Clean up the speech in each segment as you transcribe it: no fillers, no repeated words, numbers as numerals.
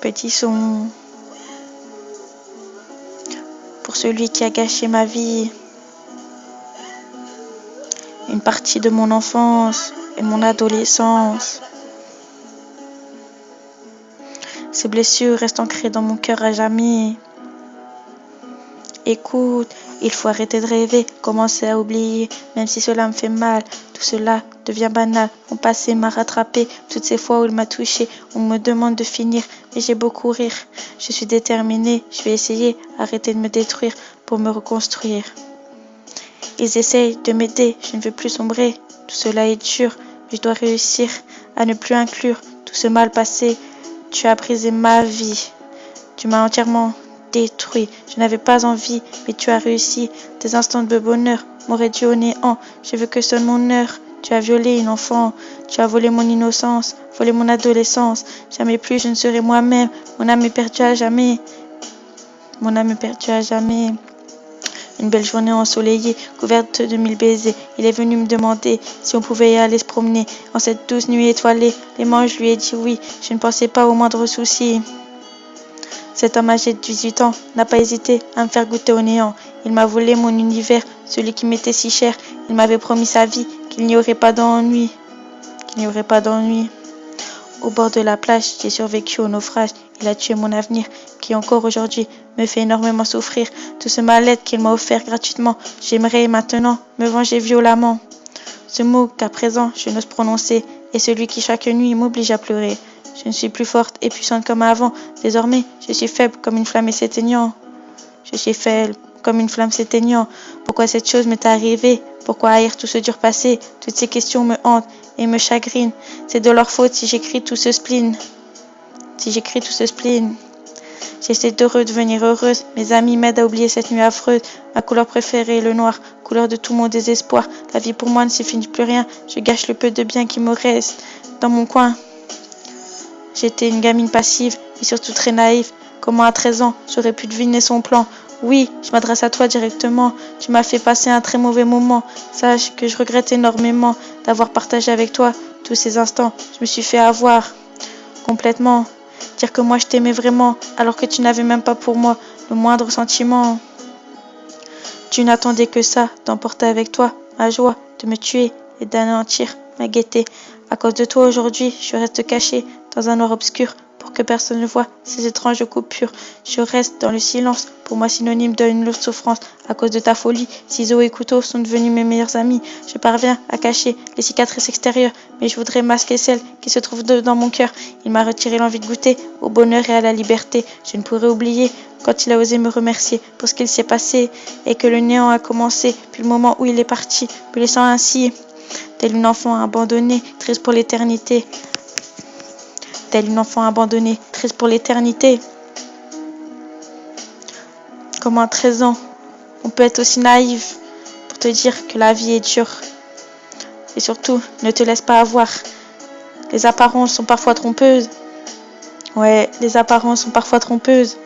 Petit son pour celui qui a gâché ma vie, une partie de mon enfance et de mon adolescence. Ces blessures restent ancrées dans mon cœur à jamais. Écoute, il faut arrêter de rêver, commencer à oublier, même si cela me fait mal. Tout cela devient banal. Mon passé m'a rattrapé, toutes ces fois où il m'a touché. On me demande de finir, mais j'ai beau courir. Je suis déterminée, je vais essayer, arrêter de me détruire pour me reconstruire. Ils essayent de m'aider, je ne veux plus sombrer. Tout cela est dur, mais je dois réussir à ne plus inclure tout ce mal passé. Tu as brisé ma vie, tu m'as entièrement détruit. Je n'avais pas envie, mais tu as réussi. Des instants de bonheur m'auraient dû au néant. Je veux que sonne mon heure. Tu as violé une enfant. Tu as volé mon innocence, volé mon adolescence. Jamais plus je ne serai moi-même. Mon âme est perdue à jamais. Mon âme est perdue à jamais. Une belle journée ensoleillée, couverte de 1000 baisers. Il est venu me demander si on pouvait y aller se promener. En cette douce nuit étoilée, l'aimant, je lui ai dit oui. Je ne pensais pas au moindre souci. Cet homme âgé de 18 ans n'a pas hésité à me faire goûter au néant. Il m'a volé mon univers, celui qui m'était si cher. Il m'avait promis sa vie, qu'il n'y aurait pas d'ennui. Au bord de la plage, j'ai survécu au naufrage. Il a tué mon avenir, qui encore aujourd'hui me fait énormément souffrir. Tout ce mal-être qu'il m'a offert gratuitement, j'aimerais maintenant me venger violemment. Ce mot qu'à présent je n'ose prononcer est celui qui chaque nuit m'oblige à pleurer. Je ne suis plus forte et puissante comme avant. Désormais, je suis faible comme une flamme s'éteignant. Pourquoi cette chose m'est arrivée? Pourquoi haïr tout ce dur passé? Toutes ces questions me hantent et me chagrinent. C'est de leur faute si j'écris tout ce spleen. J'essaie de redevenir heureuse. Mes amis m'aident à oublier cette nuit affreuse. Ma couleur préférée est le noir, couleur de tout mon désespoir. La vie pour moi ne signifie plus rien. Je gâche le peu de bien qui me reste. Dans mon coin, j'étais une gamine passive et surtout très naïve. Comment à 13 ans, j'aurais pu deviner son plan? Oui, je m'adresse à toi directement. Tu m'as fait passer un très mauvais moment. Sache que je regrette énormément d'avoir partagé avec toi tous ces instants. Je me suis fait avoir complètement. Dire que moi je t'aimais vraiment alors que tu n'avais même pas pour moi le moindre sentiment. Tu n'attendais que ça, d'emporter avec toi ma joie, de me tuer et d'anéantir ma gaieté. À cause de toi aujourd'hui, je reste cachée dans un noir obscur pour que personne ne voie ces étranges coupures. Je reste dans le silence, pour moi synonyme d'une lourde souffrance. À cause de ta folie, ciseaux et couteaux sont devenus mes meilleurs amis. Je parviens à cacher les cicatrices extérieures, mais je voudrais masquer celles qui se trouvent dans mon cœur. Il m'a retiré l'envie de goûter au bonheur et à la liberté. Je ne pourrais oublier quand il a osé me remercier pour ce qu'il s'est passé et que le néant a commencé, puis le moment où il est parti, me laissant ainsi, telle une enfant abandonnée, triste pour l'éternité. Comme à 13 ans, on peut être aussi naïf pour te dire que la vie est dure. Et surtout, ne te laisse pas avoir. Les apparences sont parfois trompeuses. Ouais, les apparences sont parfois trompeuses.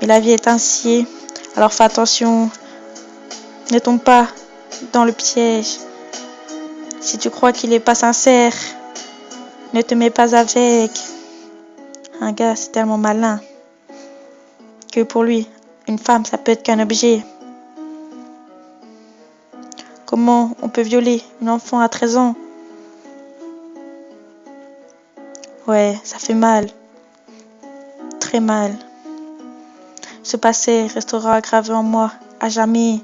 Mais la vie est ainsi. Alors fais attention. Ne tombe pas dans le piège. Si tu crois qu'il n'est pas sincère, ne te mets pas avec. Un gars, c'est tellement malin que pour lui, une femme, ça peut être qu'un objet. Comment on peut violer une enfant à 13 ans? Ouais, ça fait mal. Très mal. Ce passé restera gravé en moi à jamais.